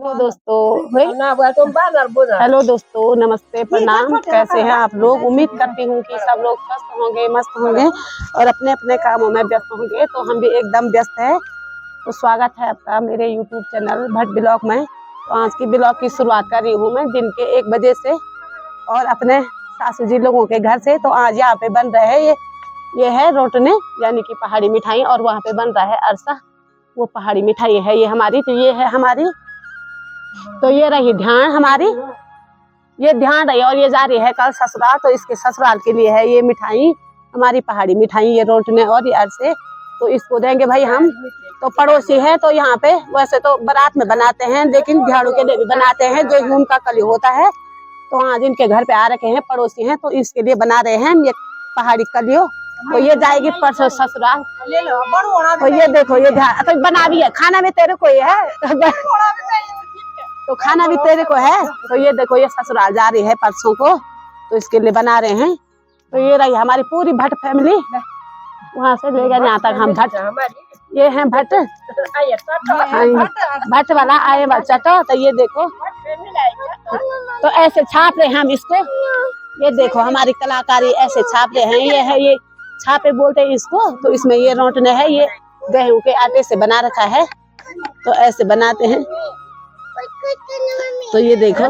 Hello दोस्तों, hello दोस्तों, नमस्ते, प्रणाम। कैसे हैं आप लोग? उम्मीद करती हूँ कि सब लोग स्वस्थ होंगे, मस्त होंगे और अपने अपने कामों में व्यस्त होंगे। तो हम भी एकदम व्यस्त है। तो स्वागत है आपका मेरे YouTube चैनल भट्ट ब्लॉग में। तो आज की ब्लॉग की शुरुआत कर रही हूँ मैं दिन के 1 बजे से और अपने सासू जी लोगों के घर से। तो आज यहाँ पे बन रहे हैं ये है रोटने यानी कि पहाड़ी मिठाई, और वहाँ पे बन रहा है अरसा, वो पहाड़ी मिठाई है ये हमारी। तो ये है हमारी, तो ये रही ध्यान हमारी, ये ध्यान रही और ये जा रही है कल ससुराल। तो इसके ससुराल के लिए है ये मिठाई, हमारी पहाड़ी मिठाई, ये रोटने और ये अरसे। तो इसको देंगे भाई हम। तो पड़ोसी है, तो यहाँ पे वैसे तो बारात में बनाते हैं, लेकिन झाड़ू के लिए भी बनाते हैं, जो यूं का कली होता है। तो आज इनके घर पे आ रखे हैं, पड़ोसी हैं, तो इसके लिए बना रहे हैं ये पहाड़ी कलियो। तो ये जाएगी परसों ससुराल। तो ये देखो ये तो बना भी है, खाना भी तेरे को ही है तो खाना भी तेरे को है। तो ये देखो ये ससुराल जा रही है परसों को, तो इसके लिए बना रहे हैं। तो ये रही हमारी पूरी भट्ट फैमिली, वहां से लेकर यहाँ तक हम भट्ट, ये है भट्ट, भट्ट वाला आए वाला चटो। तो ये देखो, तो ऐसे छाप रहे हैं हम इसको। ये देखो हमारी कलाकारी ऐसे छाप रहे हैं। ये है, ये छापे बोलते हैं इसको। तो इसमें ये रोटने है, ये गेहूं के आटे से बना रखा है। तो ऐसे बनाते हैं। तो ये देखो,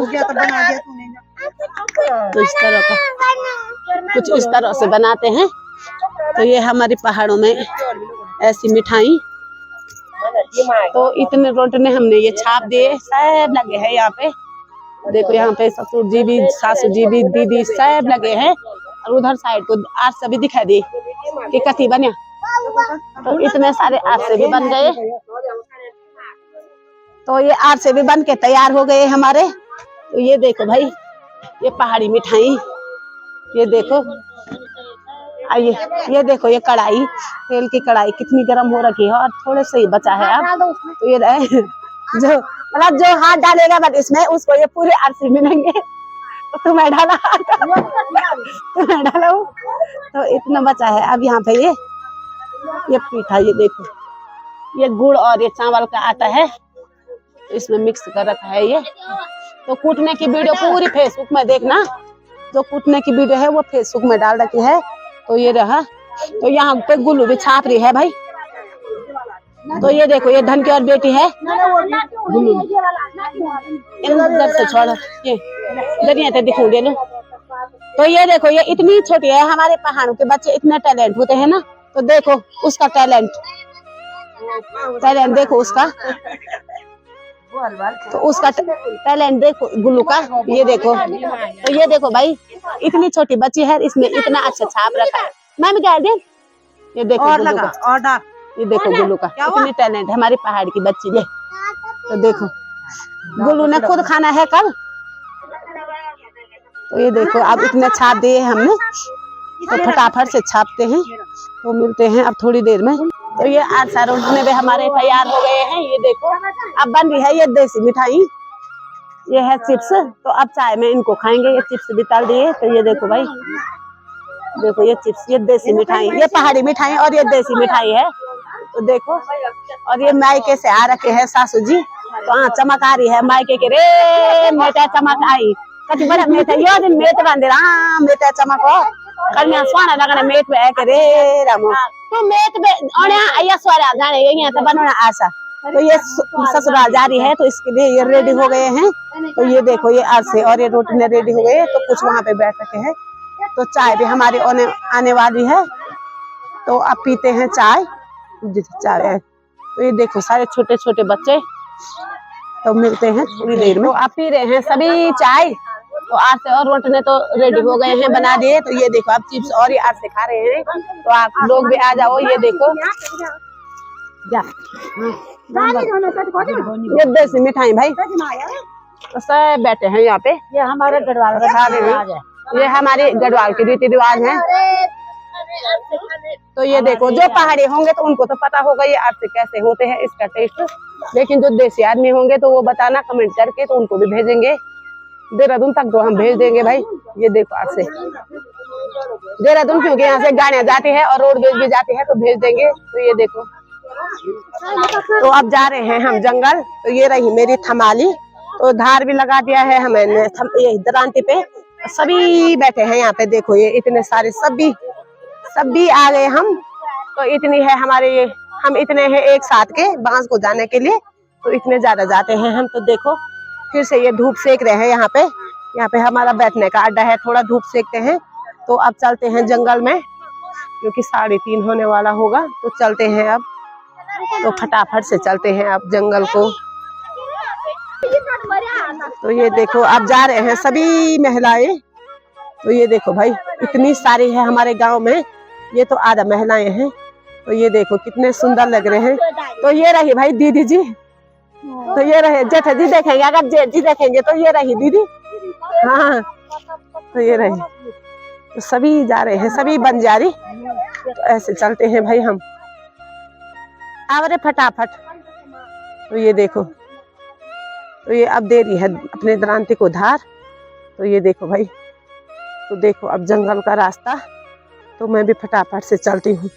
तो इस तरह का कुछ इस तरह से बनाते हैं। तो ये हमारी पहाड़ों में ऐसी मिठाई। तो इतने रोटने हमने ये छाप दिए, सब लगे हैं यहाँ पे। देखो यहाँ पे ससुर जी भी, सासू जी भी, दीदी सब लगे हैं। और उधर साइड को आज सभी दिखा दी कि कथी बने। तो इतने सारे आज से भी बन गए। तो ये आज से भी बन के तैयार हो गए हमारे। तो ये देखो भाई, ये पहाड़ी मिठाई, ये देखो। आइए, ये देखो ये कढ़ाई, तेल की कढ़ाई कितनी गर्म हो रखी है और थोड़े से ही बचा है अब। तो ये रहे जो मतलब जो हाथ डालेगा बट इसमें, उसको ये पूरे अरसे मिलेंगे। तो तुम्हें डाला, तुम्हें डाला। तो इतना बचा है अब यहाँ पे। ये पीठा, ये देखो, ये गुड़ और ये चावल का आटा है, इसमें मिक्स कर रखा है ये। तो कूटने की वीडियो पूरी फेसबुक में देखना, जो कूटने की वीडियो है वो फेसबुक में डाल रखी है। तो ये रहा। तो यहाँ पे गुल्लू भी छाप रही है भाई। तो ये देखो ये धन की और बेटी है गुल्लू, इधर से छोड़, ये दरिया ते दिखूं दे लो। तो ये देखो ये इतनी छोटी है, हमारे पहाड़ों के बच्चे इतने टैलेंट होते हैं ना। तो देखो उसका टैलेंट देखो उसका, तो उसका टैलेंट देखो गुल्लू का। ये देखो, तो ये देखो भाई, इतनी छोटी बच्ची है, इसमें इतना अच्छा छाप रखा है। मैं भी कह दी, ये देखो गुल्लू का, ये देखो गुल्लू का इतनी टैलेंट है हमारी पहाड़ की बच्ची ने। तो देखो गुल्लू ने खुद खाना है कल। तो ये देखो अब इतने छाप दिए हमने, तो फटाफट से छापते हैं। तो मिलते हैं अब थोड़ी देर में। तो ये अरसा रोटने भी हमारे तैयार हो गए हैं। ये देखो अब बन रही है ये देसी मिठाई, ये है चिप्स। तो अब चाय में इनको खाएंगे। ये चिप्स भी तल दिए। तो ये देखो भाई, देखो ये चिप्स, ये देसी मिठाई, ये पहाड़ी मिठाई और ये देसी मिठाई है। तो देखो, और ये मायके से आ रखे हैं सासू जी। तो हाँ चमक आ रही है मायके के, रे मेटा चमक आई कति बड़ा मेटा, यो दिन मेट बंदे राम मेटा चमक हो कन्या स्वाना लगने मेट पे आके रे रामो। तो मेट पे ओने आया स्वारा जाने ये तो बनना आशा। तो ये ससुराल जा रही है, तो इसके लिए ये रेडी हो गए हैं। तो ये देखो ये अरसे और ये रोटने रेडी हो गए। तो कुछ वहां पे बैठ रखे हैं। तो चाय भी हमारी आने वाली है। तो अब पीते हैं चाय। चाय, तो ये देखो सारे छोटे छोटे बच्चे। तो मिलते हैं थोड़ी देर में। आप पी रहे हैं सभी चाय। तो आज से और रोटने तो रेडी हो गए हैं, बना दिए। तो ये देखो आप चिप्स और ये आज से खा रहे हैं। तो आप लोग भी आ जाओ। ये देखो ये देसी मिठाई भाई। तो सब बैठे हैं यहाँ पे, ये हमारे गढ़वाल खा रहे हैं, ये हमारे गढ़वाल के रीति रिवाज है। तो ये देखो जो पहाड़ी होंगे तो उनको तो पता होगा ये अरसे कैसे होते हैं, इसका टेस्ट। लेकिन जो देसी आदमी होंगे तो वो बताना कमेंट करके, तो उनको भी भेजेंगे देहरादून तक। तो हम भेज देंगे भाई। ये देखो अरसे देहरादून, क्योंकि यहाँ से गाड़ियाँ जाती है और रोडवेज भी जाती है, तो भेज देंगे। तो ये देखो तो अब जा रहे हैं हम जंगल। तो ये रही मेरी थमाली, तो धार भी लगा दिया है हमें ये दरांती पे। सभी बैठे हैं यहाँ पे, देखो ये इतने सारे सभी आ गए हम। तो इतनी है हमारे ये, हम इतने हैं एक साथ के बांस को जाने के लिए, तो इतने ज्यादा जाते हैं हम। तो देखो फिर से ये धूप सेक रहे हैं यहाँ पे हमारा बैठने का अड्डा है, थोड़ा धूप सेकते हैं। तो अब चलते हैं जंगल में, क्योंकि 3:30 होने वाला होगा। तो चलते हैं अब, तो फटाफट से चलते हैं अब जंगल को। तो ये देखो अब जा रहे हैं सभी महिलाएं। तो ये देखो भाई इतनी सारी है हमारे गांव में, ये तो आधा महिलाएं हैं। तो ये देखो कितने सुंदर लग रहे हैं। तो ये रही भाई दीदी जी, तो ये रहे जेठा जी देखेंगे, अगर जेठ जी देखेंगे तो ये रही दीदी। हाँ तो ये रही, तो सभी जा रहे हैं, सभी बंजारी। तो ऐसे चलते हैं भाई हम, आवरे फटाफट। तो ये देखो, तो ये अब दे रही है अपने दरांती को धार। तो ये देखो भाई, तो देखो अब जंगल का रास्ता। तो मैं भी फटाफट से चलती हूँ।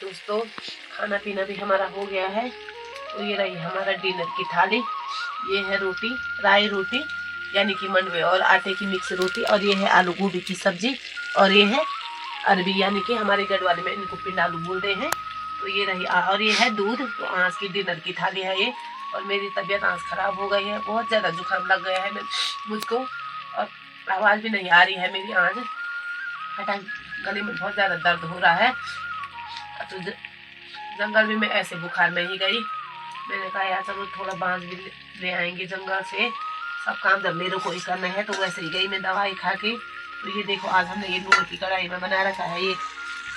दोस्तों खाना पीना भी हमारा हो गया है। तो ये रही हमारा डिनर की थाली। ये है रोटी, राई रोटी यानी कि मंडवे और आटे की मिक्स रोटी, और ये है आलू गोभी की सब्जी, और ये है अरबी यानी कि हमारे गढ़वाली में इनको पिंड आलू बोलते हैं। तो ये रही, और ये है दूध। तो आज की डिनर की थाली है ये। और मेरी तबीयत आज खराब हो गई है, बहुत ज़्यादा जुकाम लग गया है मुझको, और आवाज़ भी नहीं आ रही है मेरी आज। गले में बहुत ज़्यादा दर्द हो रहा है। तो जंगल में मैं ऐसे बुखार में ही गई। मैंने कहा यार चलो थोड़ा बांस भी ले आएंगे जंगल से, सब काम जब मेरे को ही करना है। तो वैसे ही गई मैं दवाई खा के। तो ये देखो आज हमने ये नून की कढ़ाई में बना रखा है ये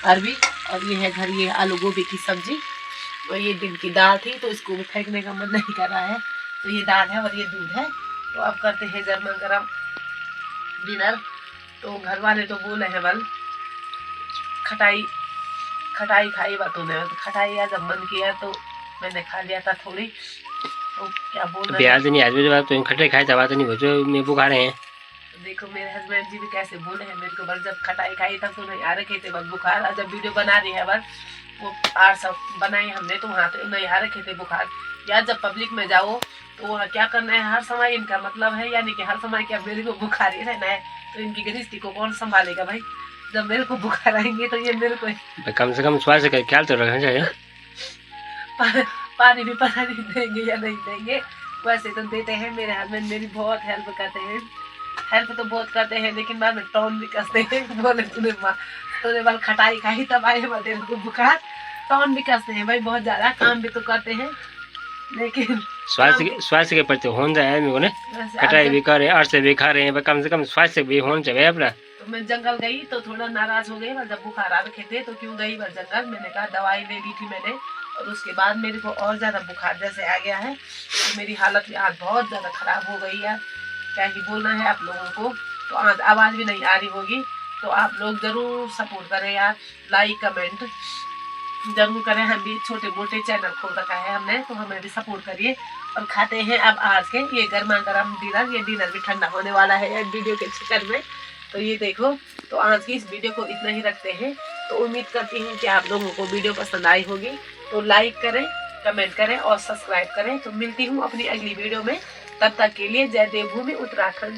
अरबी, और ये है घर ये आलू गोभी की सब्जी। और ये दिन की दाल थी, तो इसको भी फेंकने का मन नहीं कर रहा है। तो ये दाल है और ये दूध है। तो अब करते हैं गर्मा गर्म डिनर। तो घर वाले तो बोले हैं बल खटाई खाई बातों ने, तो खटाई जब मन किया तो मैंने खा लिया था थोड़ी। तो क्या बोलना है, तो खटाई खाई बात नहीं हो, मैं बुखार है। तो देखो मेरे हस्बैंड जी भी कैसे बोले हैं मेरे को, बस जब खटाई खाई तब तो नहीं आ रखे थे बस बुखार, और जब वीडियो बना रही है बस वो आर सब बनाई हमने तो वहाँ तो नहीं आ रखे थे बुखार। या जब पब्लिक में जाओ तो वहाँ क्या करना है हर समय, इनका मतलब है यानी कि हर समय क्या मेरे को बुखार ही रहना है। तो इनकी गृहस्थी को कौन संभालेगा भाई, जब मेरे को बुखार आएंगे तो ये मेरे को कम से कम स्वास्थ्य का ख्याल तो रखना चाहिए। पानी भी पता नहीं देंगे या नहीं देंगे, वैसे तो देते हैं। मेरे हस्बैंड मेरी बहुत हेल्प करते हैं, हेल्प तो बहुत करते हैं, लेकिन बाद में टॉन भी कसते हैं। बोले तूने बाल खटाई खाई तब आए तेरे को बुखार, टॉन भी कसते हैं भाई, बहुत ज्यादा काम भी तो करते हैं। लेकिन स्वास्थ्य के प्रति होना चाहिए मेरे को ने, खटाई भी कर रहे हैं, अर्थ भी खा रहे हैं, कम से कम स्वास्थ्य भी होना चाहिए अपना। तो मैं जंगल गई तो थोड़ा नाराज हो गई, जब बुखार आ रखे थे तो क्यों गई वह जंगल। मैंने कहा दवाई ले ली थी मैंने, और उसके बाद मेरे को और ज़्यादा बुखार जैसे आ गया है। तो मेरी हालत आज बहुत ज़्यादा ख़राब हो गई है, क्या ही बोलना है आप लोगों को। तो आज आवाज़ भी नहीं आ रही होगी। तो आप लोग ज़रूर सपोर्ट करें यार, लाइक कमेंट जरूर करें। हम भी छोटे मोटे चैनल खोल रखा है हमने, तो हमें भी सपोर्ट करिए। और खाते हैं अब आज के ये गर्मा गर्म डिनर। ये डिनर भी ठंडा होने वाला है वीडियो के चक्कर में। तो ये देखो, तो आज की इस वीडियो को इतना ही रखते हैं। तो उम्मीद करती हूँ कि आप लोगों को वीडियो पसंद आई होगी। तो लाइक करें, कमेंट करें और सब्सक्राइब करें। तो मिलती हूँ अपनी अगली वीडियो में, तब तक के लिए जय देवभूमि उत्तराखंड।